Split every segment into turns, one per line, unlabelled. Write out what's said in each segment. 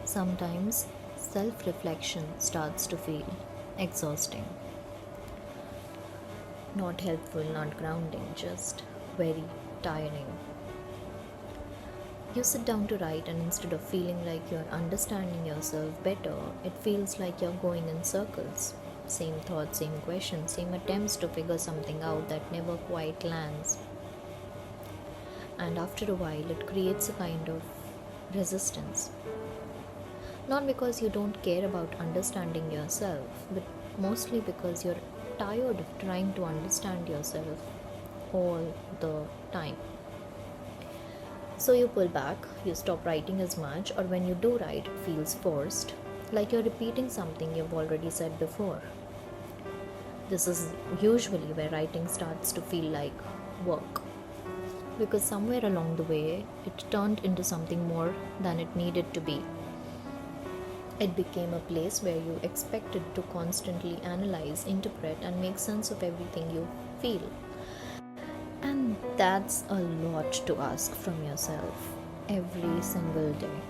Sometimes self reflection starts to feel exhausting. Not helpful, not grounding, just very tiring. You sit down to write, and instead of feeling like you're understanding yourself better, it feels like you're going in circles. Same thoughts, same questions, same attempts to figure something out that never quite lands. And after a while, it creates a kind of resistance. Not because you don't care about understanding yourself, but mostly because you're tired of trying to understand yourself all the time. So you pull back, you stop writing as much, or when you do write, it feels forced, like you're repeating something you've already said before. This is usually where writing starts to feel like work, because somewhere along the way, it turned into something more than it needed to be. It became a place where you expected to constantly analyze, interpret, and make sense of everything you feel. And that's a lot to ask from yourself every single day.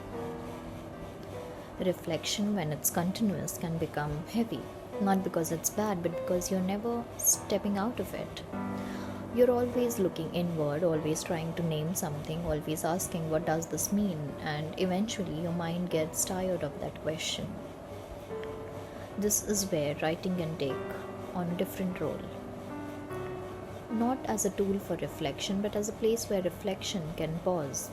Reflection, when it's continuous, can become heavy. Not because it's bad, but because you're never stepping out of it. You're always looking inward, always trying to name something, always asking, what does this mean? And eventually, your mind gets tired of that question. This is where writing can take on a different role. Not as a tool for reflection, but as a place where reflection can pause.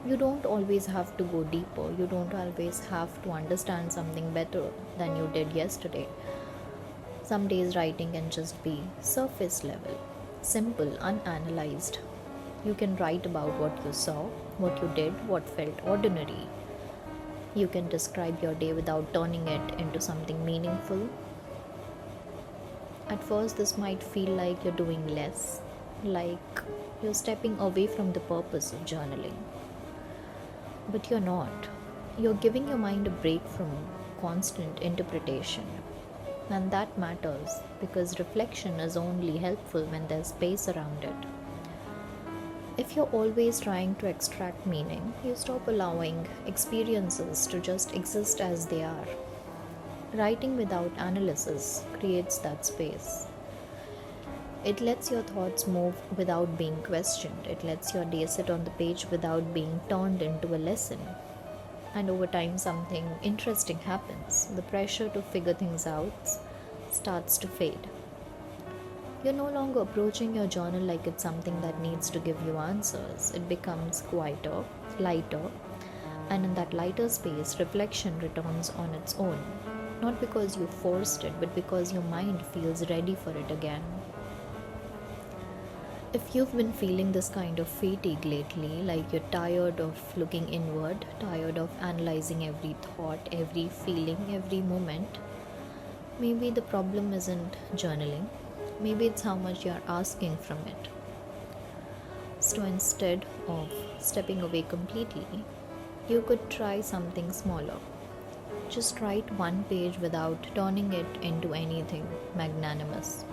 You don't always have to go deeper, you don't always have to understand something better than you did yesterday. Some days writing can just be surface level, simple, unanalyzed. You can write about what you saw, what you did, what felt ordinary. You can describe your day without turning it into something meaningful. At first, this might feel like you're doing less, like you're stepping away from the purpose of journaling. But you're not. You're giving your mind a break from constant interpretation. And that matters because reflection is only helpful when there's space around it. If you're always trying to extract meaning, you stop allowing experiences to just exist as they are. Writing without analysis creates that space. It lets your thoughts move without being questioned. It lets your day sit on the page without being turned into a lesson. And over time, something interesting happens. The pressure to figure things out starts to fade. You're no longer approaching your journal like it's something that needs to give you answers. It becomes quieter, lighter, and in that lighter space, reflection returns on its own. Not because you forced it, but because your mind feels ready for it again. If you've been feeling this kind of fatigue lately, like you're tired of looking inward, tired of analyzing every thought, every feeling, every moment, maybe the problem isn't journaling. Maybe it's how much you're asking from it. So instead of stepping away completely, you could try something smaller. Just write one page without turning it into anything magnanimous.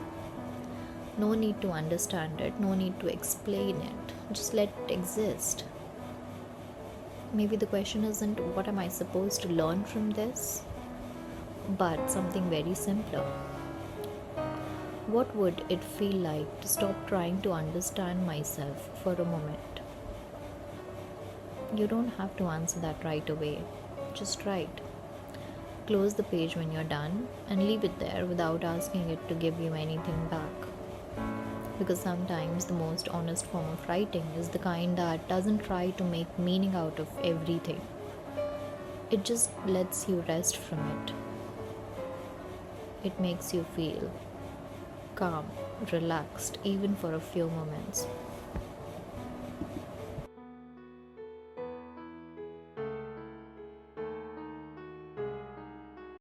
No need to understand it, no need to explain it. Just let it exist. Maybe the question isn't what am I supposed to learn from this, but something very simpler. What would it feel like to stop trying to understand myself for a moment? You don't have to answer that right away. Just write. Close the page when you're done and leave it there without asking it to give you anything back. Because sometimes the most honest form of writing is the kind that doesn't try to make meaning out of everything. It just lets you rest from it. It makes you feel calm, relaxed, even for a few moments.